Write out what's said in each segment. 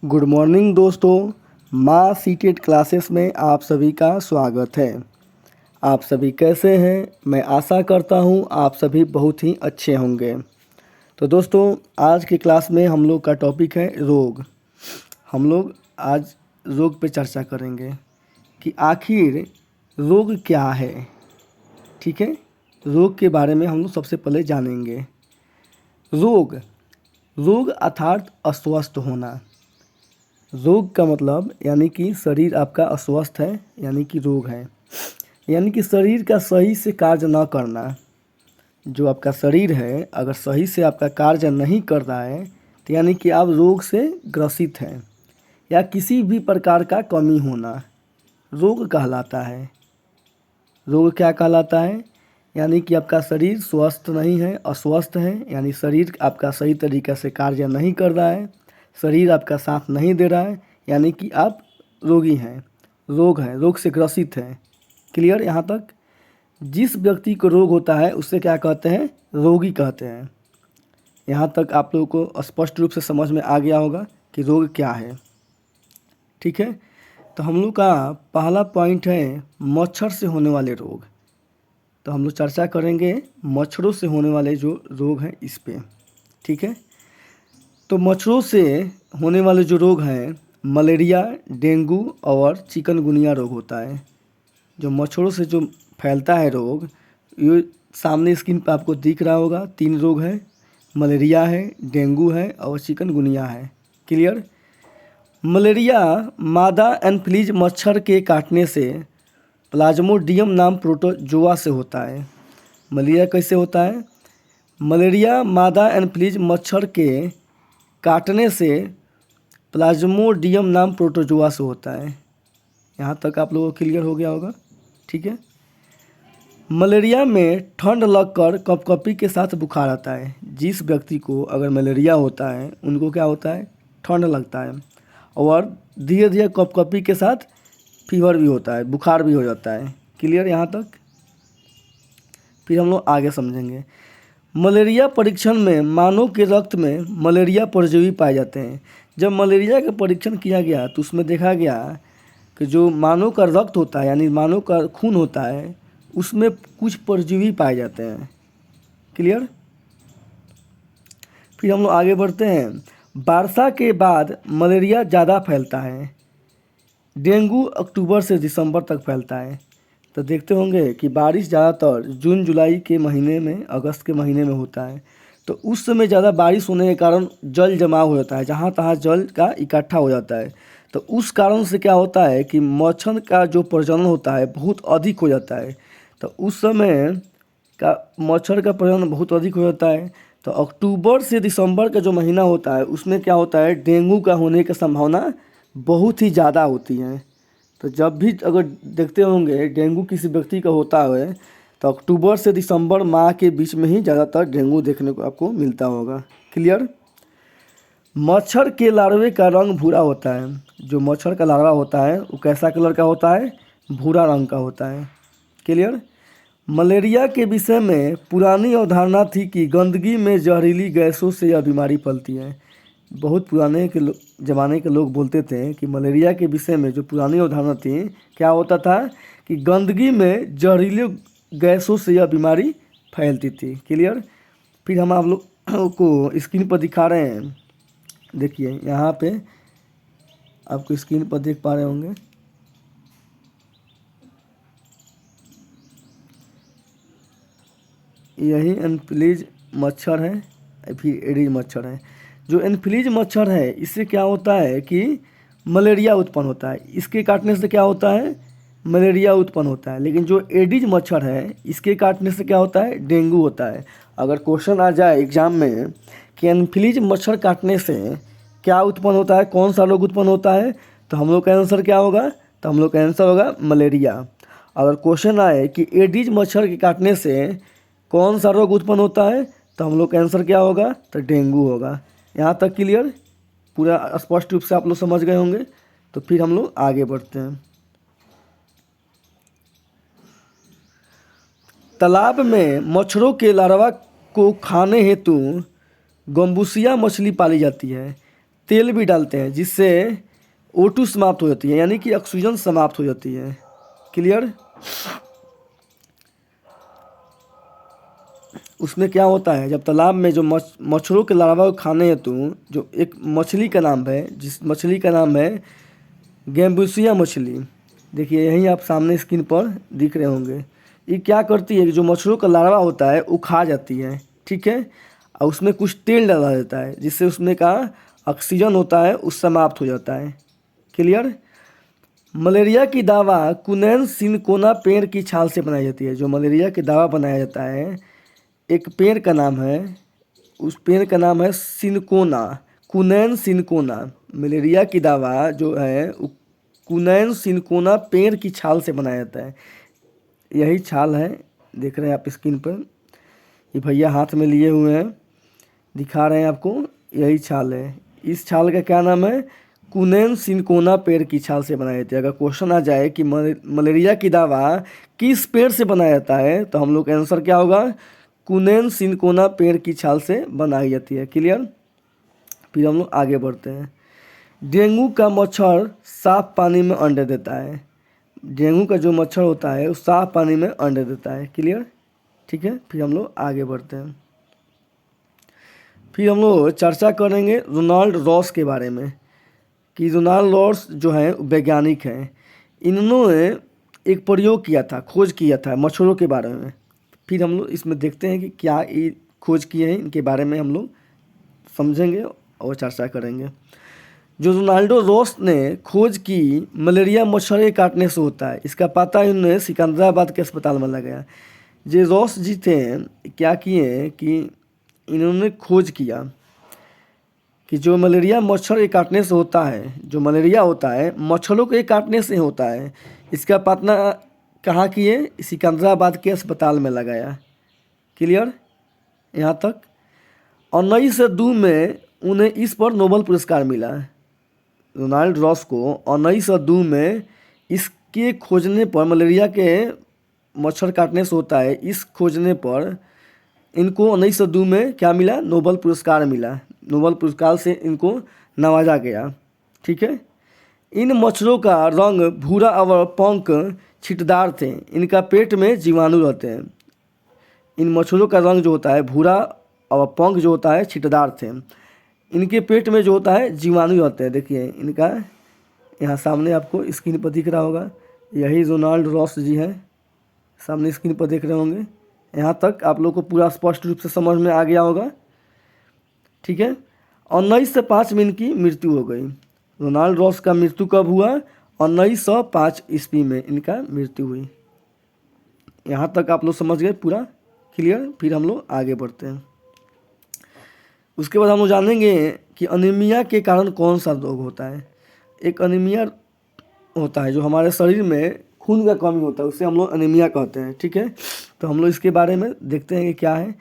Good morning दोस्तों, माँ seated classes में आप सभी का स्वागत है। आप सभी कैसे हैं? मैं आशा करता हूँ आप सभी बहुत ही अच्छे होंगे। तो दोस्तों, आज की क्लास में हम लोग का टॉपिक है रोग। हम लोग आज रोग पे चर्चा करेंगे कि आखिर रोग क्या है। ठीक है, रोग के बारे में हम लोग सबसे पहले जानेंगे। रोग रोग अर्थात अस्वस्थ होना। रोग का मतलब यानी कि शरीर आपका अस्वस्थ है, यानी कि रोग है, यानी कि शरीर का सही से कार्य न करना। जो आपका शरीर है अगर सही से आपका कार्य नहीं कर रहा है तो यानी कि आप रोग से ग्रसित हैं, या किसी भी प्रकार का कमी होना रोग कहलाता है। रोग क्या कहलाता है? यानी कि आपका शरीर स्वस्थ नहीं है, अस्वस्थ है, यानी शरीर आपका सही तरीक़े से कार्य नहीं कर रहा है, शरीर आपका साथ नहीं दे रहा है, यानी कि आप रोगी हैं, रोग है, रोग से ग्रसित हैं। क्लियर यहाँ तक? जिस व्यक्ति को रोग होता है उससे क्या कहते हैं? रोगी कहते हैं। यहाँ तक आप लोगों को स्पष्ट रूप से समझ में आ गया होगा कि रोग क्या है। ठीक है, तो हम लोग का पहला पॉइंट है मच्छर से होने वाले रोग। तो हम लोग चर्चा करेंगे मच्छरों से होने वाले जो रोग हैं इस पे। ठीक है, तो मच्छरों से होने वाले जो रोग हैं मलेरिया, डेंगू और चिकनगुनिया रोग होता है। जो मच्छरों से जो फैलता है रोग, ये सामने स्क्रीन पर आपको दिख रहा होगा। 3 रोग हैं, मलेरिया है, डेंगू है और चिकनगुनिया है। क्लियर? मलेरिया मादा एनफ्लूएंजा मच्छर के काटने से प्लाज्मोडियम नाम प्रोटोजोआ से होता है। मलेरिया कैसे होता है? मलेरिया मादा एनफ्लूएंजा मच्छर के काटने से प्लाज्मोडियम नाम प्रोटोजोआ से होता है। यहाँ तक आप लोगों को क्लियर हो गया होगा। ठीक है, मलेरिया में ठंड लगकर कपकपी के साथ बुखार आता है। जिस व्यक्ति को अगर मलेरिया होता है उनको क्या होता है? ठंड लगता है और धीरे धीरे कपकपी के साथ फीवर भी होता है, बुखार भी हो जाता है। क्लियर यहाँ तक? फिर हम लोग आगे समझेंगे। मलेरिया परीक्षण में मानव के रक्त में मलेरिया परजीवी पाए जाते हैं। जब मलेरिया का परीक्षण किया गया तो उसमें देखा गया कि जो मानव का रक्त होता है यानी मानव का खून होता है उसमें कुछ परजीवी पाए जाते हैं। क्लियर? फिर हम लोग आगे बढ़ते हैं। वर्षा के बाद मलेरिया ज़्यादा फैलता है। डेंगू अक्टूबर से दिसंबर तक फैलता है। तो देखते होंगे कि बारिश ज़्यादातर जून जुलाई के महीने में, अगस्त के महीने में होता है। तो उस समय ज़्यादा बारिश होने के कारण जल जमा हो जाता है, जहाँ तहाँ जल का इकट्ठा हो जाता है। तो उस कारण से क्या होता है कि मच्छर का जो प्रजनन होता है बहुत अधिक हो जाता है। तो उस समय का मच्छर का प्रजनन बहुत अधिक हो जाता है। तो अक्टूबर से दिसंबर का जो महीना होता है उसमें क्या होता है? डेंगू का होने की संभावना बहुत ही ज़्यादा होती है। तो जब भी अगर देखते होंगे डेंगू किसी व्यक्ति का होता है तो अक्टूबर से दिसंबर माह के बीच में ही ज़्यादातर डेंगू देखने को आपको मिलता होगा। क्लियर? मच्छर के लार्वे का रंग भूरा होता है। जो मच्छर का लार्वा होता है वो कैसा कलर का होता है? भूरा रंग का होता है। क्लियर? मलेरिया के विषय में पुरानी अवधारणा थी कि गंदगी में जहरीली गैसों से यह बीमारी फैलती है। बहुत पुराने के ज़माने के लोग बोलते थे कि मलेरिया के विषय में जो पुरानी अवधारणा थी, क्या होता था कि गंदगी में जहरीले गैसों से यह बीमारी फैलती थी। क्लियर? फिर हम आप लोग को स्क्रीन पर दिखा रहे हैं। देखिए यहाँ पे आपको स्क्रीन पर देख पा रहे होंगे। यही एनफ्लूएंजा मच्छर है, फिर एडिज मच्छर है। जो एनफ्लूएंजा मच्छर है इससे क्या होता है कि मलेरिया उत्पन्न होता है। इसके काटने से क्या होता है? मलेरिया उत्पन्न होता है। लेकिन जो एडिज मच्छर है इसके काटने से क्या होता है? डेंगू होता है। अगर क्वेश्चन आ जाए एग्जाम में कि एनफ्लूएंजा मच्छर काटने से क्या उत्पन्न होता है, कौन सा रोग उत्पन्न होता है, तो हम लोग का आंसर क्या होगा? तो हम लोग का आंसर होगा मलेरिया। अगर क्वेश्चन आए कि एडिज मच्छर के काटने से कौन सा रोग उत्पन्न होता है, तो हम लोग का आंसर क्या होगा? तो डेंगू होगा। यहाँ तक क्लियर? पूरा स्पष्ट रूप से आप लोग समझ गए होंगे। तो फिर हम लोग आगे बढ़ते हैं। तालाब में मच्छरों के लार्वा को खाने हेतु गम्बूसिया मछली पाली जाती है। तेल भी डालते हैं जिससे O2 समाप्त हो जाती है, यानी कि ऑक्सीजन समाप्त हो जाती है। क्लियर। उसमें क्या होता है, जब तालाब में जो मच्छरों के लार्वा को खाने हेतु जो एक मछली का नाम है, जिस मछली का नाम है गैम्बूसिया मछली, देखिए यहीं आप सामने स्क्रीन पर दिख रहे होंगे। ये क्या करती है कि जो मच्छरों का लार्वा होता है वो खा जाती है, ठीक है, और उसमें कुछ तेल डाला जाता है जिससे उसमें का ऑक्सीजन होता है उस समाप्त हो जाता है। क्लियर। मलेरिया की दवा कुनैन सिनकोना पेड़ की छाल से बनाई जाती है। जो मलेरिया की दवा बनाया जाता है, एक पेड़ का नाम है, उस पेड़ का नाम है सिनकोना, कुनैन सिनकोना। मलेरिया की दवा जो है वो कुनैन सिनकोना पेड़ की छाल से बनाया जाता है। यही छाल है, देख रहे हैं आप स्क्रीन पर, ये भैया हाथ में लिए हुए हैं, दिखा रहे हैं आपको, यही छाल है। इस छाल का क्या नाम है, कुनैन सिनकोना पेड़ की छाल से बनाई जाती है। अगर क्वेश्चन आ जाए कि मलेरिया की दवा किस पेड़ से बनाया जाता है, तो हम लोग का आंसर क्या होगा, कुनैन सिनकोना पेड़ की छाल से बनाई जाती है। क्लियर। फिर हम लोग आगे बढ़ते हैं। डेंगू का मच्छर साफ पानी में अंडे देता है। डेंगू का जो मच्छर होता है वो साफ पानी में अंडे देता है। क्लियर, ठीक है। फिर हम लोग आगे बढ़ते हैं। फिर हम लोग चर्चा करेंगे रोनाल्ड रॉस के बारे में, कि रोनाल्ड रॉस जो है वैज्ञानिक हैं। इन्होंने एक प्रयोग किया था, खोज किया था मच्छरों के बारे में। फिर हम लोग इसमें देखते हैं कि क्या ये खोज किए हैं, इनके बारे में हम लोग समझेंगे और चर्चा करेंगे। जो रोनाल्डो रॉस ने खोज की मलेरिया मच्छर के काटने से होता है, इसका पता इन्होंने सिकंदराबाद के अस्पताल में लगाया। जो रॉस जी थे, क्या किए कि इन्होंने खोज किया कि जो मलेरिया मच्छर के काटने से होता है, जो मलेरिया होता है मच्छरों के काटने से होता है, इसका पता कहाँ किए, सिकंदराबाद के अस्पताल में लगाया। क्लियर यहाँ तक। 1902 में उन्हें इस पर नोबेल पुरस्कार मिला। रोनाल्ड रॉस को 1902 में इसके खोजने पर, मलेरिया के मच्छर काटने से होता है इस खोजने पर, इनको 1902 में क्या मिला, नोबेल पुरस्कार मिला। नोबेल पुरस्कार से इनको नवाजा गया। ठीक है। इन मच्छरों का रंग भूरा और पंख छिटदार थे। इनका पेट में जीवाणु रहते हैं। इन मच्छरों का रंग जो होता है भूरा और पंख जो होता है छिटदार थे। इनके पेट में जो होता है जीवाणु रहते हैं। देखिए इनका यहाँ सामने आपको स्क्रीन पर दिख रहा होगा, यही रोनाल्ड रॉस जी है, सामने स्क्रीन पर देख रहे होंगे। यहाँ तक आप लोग को पूरा स्पष्ट रूप से समझ में आ गया होगा। ठीक है। 1905 में इनकी मृत्यु हो गई। रोनाल्ड रॉस का मृत्यु कब हुआ, 1905 ईस्वी में इनका मृत्यु हुई। यहाँ तक आप लोग समझ गए पूरा। क्लियर। फिर हम लोग आगे बढ़ते हैं। उसके बाद हम लोग जानेंगे कि अनीमिया के कारण कौन सा रोग होता है। एक अनीमिया होता है जो हमारे शरीर में खून का कमी होता है, उसे हम लोग अनीमिया कहते हैं। ठीक है। तो हम लोग इसके बारे में देखते हैं कि क्या है।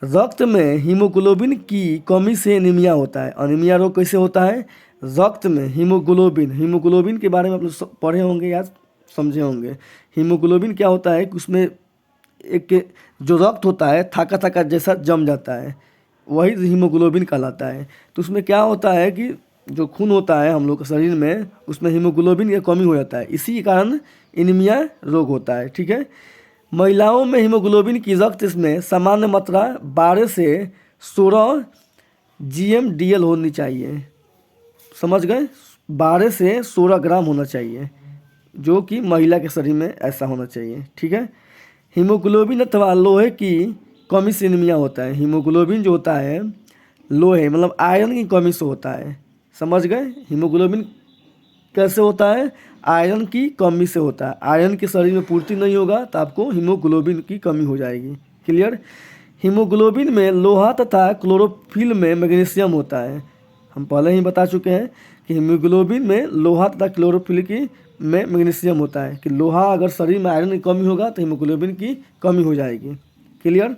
रक्त में हीमोग्लोबिन की कमी से एनीमिया होता है। अनीमिया रोग कैसे होता है, रक्त में हीमोग्लोबिन के बारे में आप लोग पढ़े होंगे या समझे होंगे। हीमोग्लोबिन क्या होता है कि उसमें एक जो रक्त होता है थाका थाका जैसा जम जाता है, वही हीमोग्लोबिन कहलाता है। तो उसमें क्या होता है कि जो खून होता है हम लोग के शरीर में, उसमें हीमोग्लोबिन की कमी हो जाता है, इसी के कारण एनीमिया रोग होता है। ठीक है। महिलाओं में हीमोग्लोबिन की रक्त में सामान्य मात्रा 12 से 16 GMDL होनी चाहिए। समझ गए, 12 से 16 ग्राम होना चाहिए, जो कि महिला के शरीर में ऐसा होना चाहिए। ठीक है। हीमोग्लोबिन अथवा लोहे की कमी से एनीमिया होता है। हीमोग्लोबिन जो होता है लोहे मतलब आयरन की कमी से होता है। समझ गए, हीमोग्लोबिन कैसे होता है, आयरन की कमी से होता है। आयरन के शरीर में पूर्ति नहीं होगा तो आपको हीमोग्लोबिन की कमी हो जाएगी। क्लियर। हीमोग्लोबिन में लोहा तथा क्लोरोफिल में मैग्नीशियम होता है। हम पहले ही बता चुके हैं कि हीमोग्लोबिन में लोहा तथा क्लोरोफिल की में मैग्नीशियम होता है, कि लोहा अगर शरीर में आयरन की कमी होगा तो हीमोग्लोबिन की कमी हो जाएगी। क्लियर।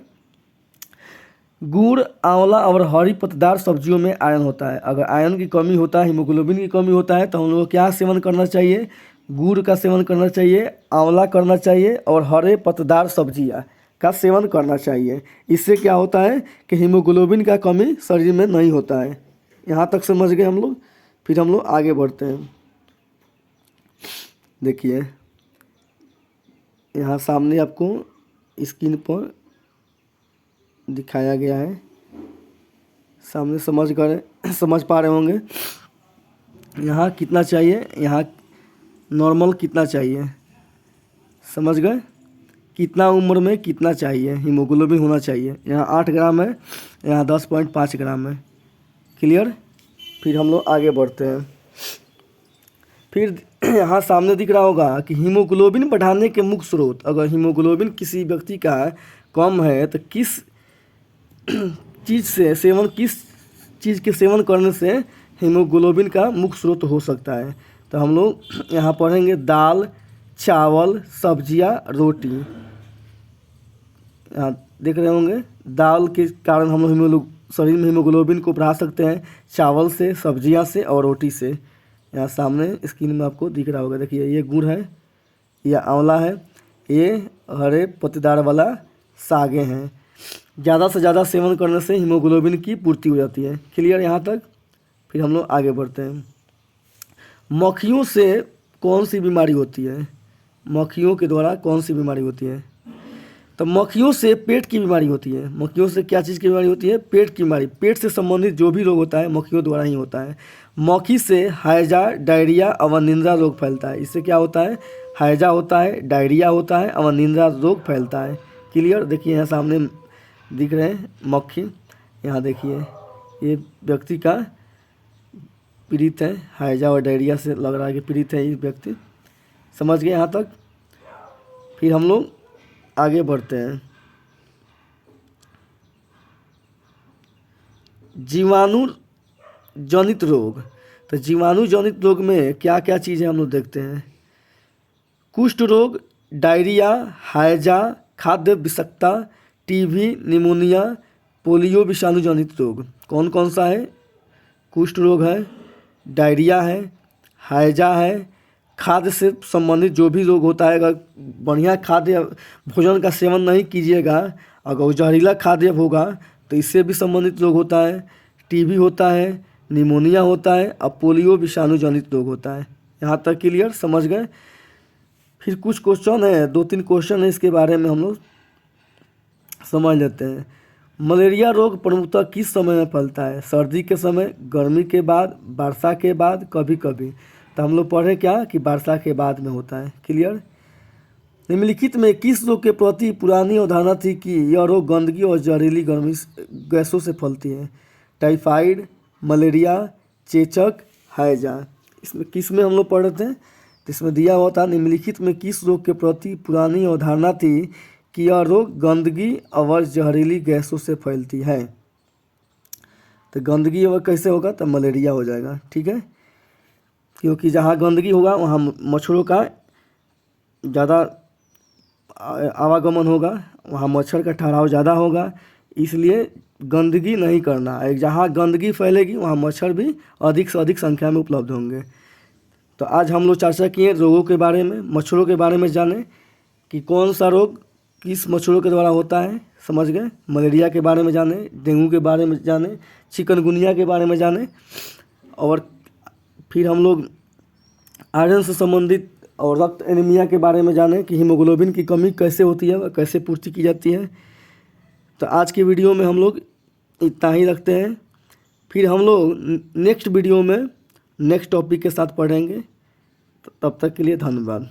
गुड़, आंवला और हरी पत्तेदार सब्जियों में आयरन होता है। अगर आयरन की कमी होता है, हीमोग्लोबिन की कमी होता है, तो हम लोग को क्या सेवन करना चाहिए, गुड़ का सेवन करना चाहिए, आंवला करना चाहिए और हरे पत्तेदार सब्जियां का सेवन करना चाहिए। इससे क्या होता है कि हीमोग्लोबिन का कमी शरीर में नहीं होता है। यहाँ तक समझ गए हम लोग। फिर हम लोग आगे बढ़ते हैं। देखिए यहाँ सामने आपको स्क्रीन पर दिखाया गया है, सामने समझ पा रहे होंगे। यहाँ कितना चाहिए, यहाँ नॉर्मल कितना चाहिए, समझ गए। कितना उम्र में कितना चाहिए हीमोग्लोबिन होना चाहिए। यहाँ 8 ग्राम है, यहाँ 10.5 ग्राम है। क्लियर। फिर हम लोग आगे बढ़ते हैं। फिर यहाँ सामने दिख रहा होगा कि हीमोग्लोबिन बढ़ाने के मुख्य स्रोत। अगर हीमोग्लोबिन किसी व्यक्ति का कम है तो किस चीज़ के सेवन करने से हीमोग्लोबिन का मुख्य स्रोत हो सकता है। तो हम लोग यहाँ पढ़ेंगे दाल, चावल, सब्जियाँ, रोटी। यहाँ देख रहे होंगे दाल के कारण हम लोग शरीर में हीमोग्लोबिन को बढ़ा सकते हैं, चावल से, सब्जियाँ से और रोटी से। यहाँ सामने स्क्रीन में आपको दिख रहा होगा। देखिए ये गुड़ है, यह आंवला है, ये हरे पत्तेदार वाला सागे हैं। ज़्यादा से ज़्यादा सेवन करने से हीमोग्लोबिन की पूर्ति हो जाती है। क्लियर यहाँ तक। फिर हम लोग आगे बढ़ते हैं। मक्खियों से कौन सी बीमारी होती है, मक्खियों के द्वारा कौन सी बीमारी होती है। तो मक्खियों से पेट की बीमारी होती है। मक्खियों से क्या चीज़ की बीमारी होती है, पेट की बीमारी। पेट से संबंधित जो भी रोग होता है मक्खियों द्वारा ही होता है। मक्खी से हैजा, डायरिया, अवनिंद्रा रोग फैलता है। इससे क्या होता है, हैजा होता है, डायरिया होता है, अवनिंद्रा रोग फैलता है। क्लियर। देखिए यहाँ सामने दिख रहे हैं मक्खी। यहाँ देखिए ये व्यक्ति का पीड़ित है, हैजा और डायरिया से लग रहा है कि पीड़ित है ये व्यक्ति। समझ गए यहाँ तक। फिर हम लोग आगे बढ़ते हैं। जीवाणु जनित रोग। तो जीवाणु जनित रोग में क्या क्या चीज़ें हम लोग देखते हैं। कुष्ठ रोग, डायरिया, हैजा, खाद्य विषाक्तता, टीबी, निमोनिया, पोलियो विषाणु जनित रोग। कौन कौन सा है, कुष्ठ रोग है, डायरिया है, हैजा है, खाद्य से संबंधित जो भी रोग होता है। अगर बढ़िया खाद्य भोजन का सेवन नहीं कीजिएगा, अगर जहरीला खाद्य होगा तो इससे भी संबंधित रोग होता है। टीबी होता है, निमोनिया होता है और पोलियो विषाणु जनित रोग होता है। यहाँ तक क्लियर, समझ गए। फिर कुछ क्वेश्चन है, 2-3 क्वेश्चन है, इसके बारे में हम लोग समझ लेते हैं। मलेरिया रोग प्रमुखतः किस समय में फैलता है, सर्दी के समय, गर्मी के बाद, वर्षा के बाद, कभी कभी। तो हम लोग पढ़े क्या कि वर्षा के बाद में होता है। क्लियर। निम्नलिखित में किस रोग के प्रति पुरानी अवधारणा थी कि यह रोग गंदगी और जहरीली गर्मी गैसों से फैलती है। टाइफाइड, मलेरिया, चेचक, हैजा। इसमें किस में हम लोग पढ़ रहे थे, तो इसमें दिया हुआ था निम्नलिखित में किस रोग के प्रति पुरानी अवधारणा थी कि यह रोग गंदगी और जहरीली गैसों से फैलती है। तो गंदगी और कैसे होगा, तो मलेरिया हो जाएगा। ठीक है, क्योंकि जहाँ गंदगी होगा वहाँ मच्छरों का ज़्यादा आवागमन होगा, वहाँ मच्छर का ठहराव ज़्यादा होगा, इसलिए गंदगी नहीं करना है। जहाँ गंदगी फैलेगी वहाँ मच्छर भी अधिक से अधिक संख्या में उपलब्ध होंगे। तो आज हम लोग चर्चा किए रोगों के बारे में, मच्छरों के बारे में जाने कि कौन सा रोग किस मच्छरों के द्वारा होता है, समझ गए। मलेरिया के बारे में जाने, डेंगू के बारे में जाने, चिकनगुनिया के बारे में जाने, और फिर हम लोग आयरन से संबंधित और रक्त एनीमिया के बारे में जाने कि हीमोग्लोबिन की कमी कैसे होती है, कैसे पूर्ति की जाती है। तो आज की वीडियो में हम लोग इतना ही रखते हैं। फिर हम लोग नेक्स्ट वीडियो में नेक्स्ट टॉपिक के साथ पढ़ेंगे। तो तब तक के लिए धन्यवाद।